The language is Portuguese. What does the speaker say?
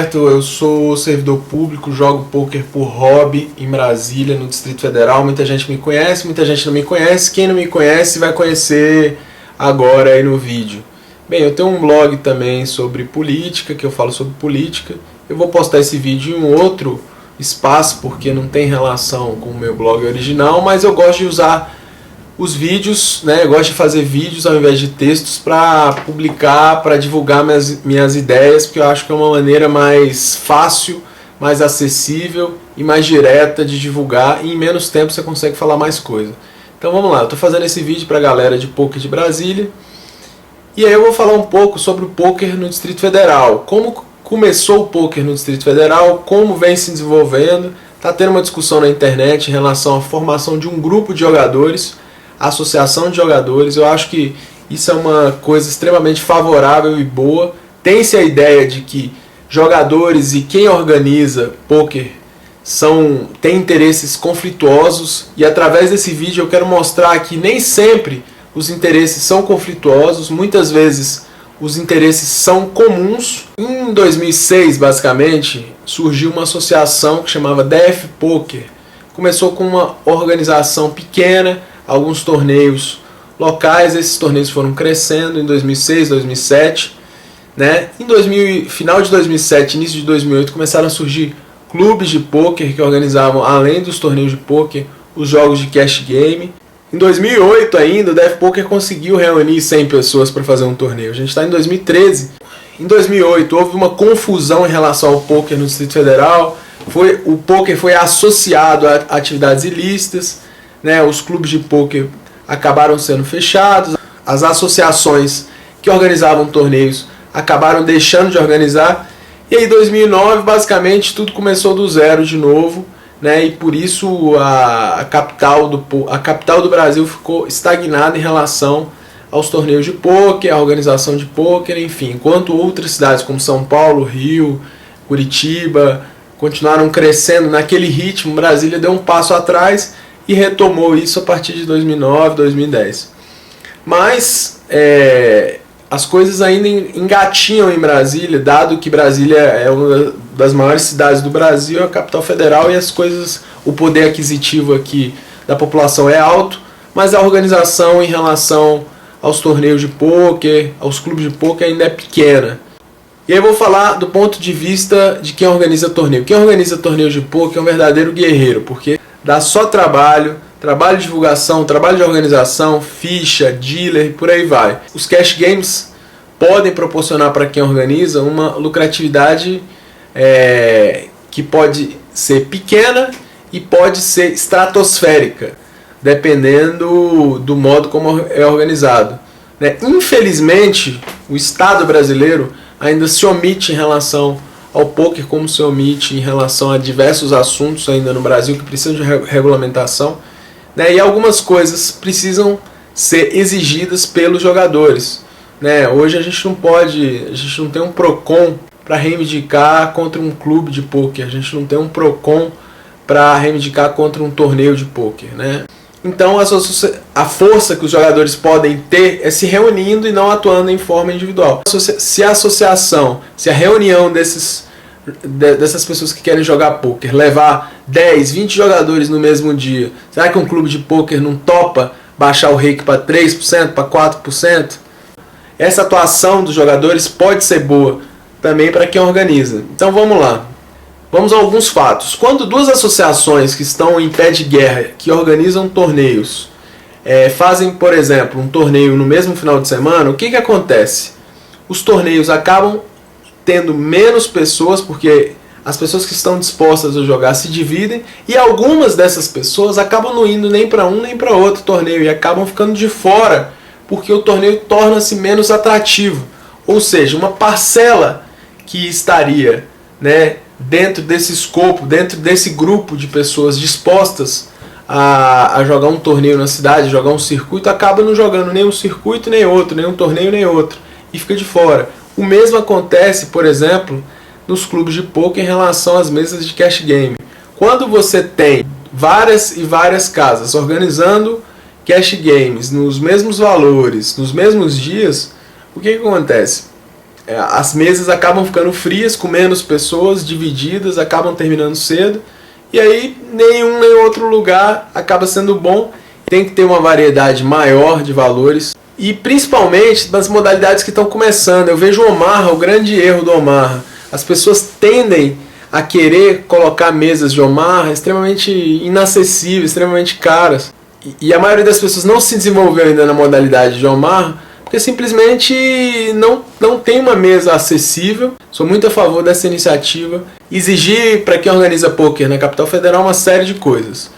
certo? Eu sou servidor público, jogo poker por hobby em Brasília, no Distrito Federal. Muita gente me conhece, muita gente não me conhece. Quem não me conhece vai conhecer agora aí no vídeo. Bem, eu tenho um blog também sobre política, que eu falo sobre política. Eu vou postar esse vídeo em um outro espaço, porque não tem relação com o meu blog original, mas eu gosto de usar os vídeos, né? Eu gosto de fazer vídeos ao invés de textos para publicar, para divulgar minhas ideias, porque eu acho que é uma maneira mais fácil, mais acessível e mais direta de divulgar, e em menos tempo você consegue falar mais coisa. Então vamos lá, eu estou fazendo esse vídeo para a galera de poker de Brasília, e aí eu vou falar um pouco sobre o poker no Distrito Federal, como começou o poker no Distrito Federal, como vem se desenvolvendo. Está tendo uma discussão na internet em relação à formação de um grupo de jogadores, associação de jogadores. Eu acho que isso é uma coisa extremamente favorável e boa. Tem-se a ideia de que jogadores e quem organiza poker têm interesses conflituosos, e através desse vídeo eu quero mostrar que nem sempre os interesses são conflituosos, muitas vezes os interesses são comuns. Em 2006, basicamente, surgiu uma associação que chamava DF Poker. Começou com uma organização pequena, alguns torneios locais. Esses torneios foram crescendo em 2006, 2007, né? Final de 2007, início de 2008, começaram a surgir clubes de poker que organizavam, além dos torneios de poker, os jogos de cash game. Em 2008 ainda, o DF Poker conseguiu reunir 100 pessoas para fazer um torneio. A gente está em 2013. Em 2008 houve uma confusão em relação ao poker no Distrito Federal. O poker foi associado a atividades ilícitas, né? Os clubes de poker acabaram sendo fechados. As associações que organizavam torneios acabaram deixando de organizar. E aí em 2009 basicamente tudo começou do zero de novo, né? E por isso a capital do Brasil ficou estagnada em relação aos torneios de pôquer, a organização de pôquer, enfim. Enquanto outras cidades como São Paulo, Rio, Curitiba continuaram crescendo naquele ritmo, Brasília deu um passo atrás e retomou isso a partir de 2009, 2010. Mas as coisas ainda engatinham em Brasília, dado que Brasília é uma das maiores cidades do Brasil, é a capital federal, e o poder aquisitivo aqui da população é alto, mas a organização em relação aos torneios de pôquer, aos clubes de pôquer, ainda é pequena. E aí eu vou falar do ponto de vista de quem organiza torneio. Quem organiza torneio de pôquer é um verdadeiro guerreiro, porque dá só trabalho de divulgação, trabalho de organização, ficha, dealer e por aí vai. Os cash games podem proporcionar para quem organiza uma lucratividade que pode ser pequena e pode ser estratosférica, dependendo do modo como é organizado, né? Infelizmente, o Estado brasileiro ainda se omite em relação ao poker, como se omite em relação a diversos assuntos ainda no Brasil que precisam de regulamentação, né? E algumas coisas precisam ser exigidas pelos jogadores, né? Hoje a gente não tem um PROCON para reivindicar contra um clube de poker, a gente não tem um PROCON para reivindicar contra um torneio de poker, né? Então a força que os jogadores podem ter é se reunindo e não atuando em forma individual. Se a associação, se a reunião dessas pessoas que querem jogar poker levar 10, 20 jogadores no mesmo dia, será que um clube de poker não topa baixar o rake para 3%, para 4%? Essa atuação dos jogadores pode ser boa também para quem organiza. Então vamos lá. Vamos a alguns fatos. Quando duas associações que estão em pé de guerra, que organizam torneios, fazem, por exemplo, um torneio no mesmo final de semana, o que acontece? Os torneios acabam tendo menos pessoas, porque as pessoas que estão dispostas a jogar se dividem, e algumas dessas pessoas acabam não indo nem para um nem para outro torneio e acabam ficando de fora, porque o torneio torna-se menos atrativo. Ou seja, uma parcela que estaria, né, dentro desse escopo, dentro desse grupo de pessoas dispostas a jogar um torneio na cidade, jogar um circuito, acaba não jogando nem um circuito nem outro, nem um torneio nem outro, e fica de fora. O mesmo acontece, por exemplo, nos clubes de poker em relação às mesas de cash game. Quando você tem várias e várias casas organizando cash games nos mesmos valores, nos mesmos dias, o que acontece? as mesas acabam ficando frias, com menos pessoas, divididas, acabam terminando cedo, e aí nenhum nem outro lugar acaba sendo bom. Tem que ter uma variedade maior de valores, e principalmente das modalidades que estão começando. Eu vejo o Omaha, o grande erro do Omaha. As pessoas tendem a querer colocar mesas de Omaha extremamente inacessíveis, extremamente caras. E a maioria das pessoas não se desenvolveu ainda na modalidade de Omaha porque simplesmente não tem uma mesa acessível. Sou muito a favor dessa iniciativa. Exigir para quem organiza poker na Capital Federal uma série de coisas.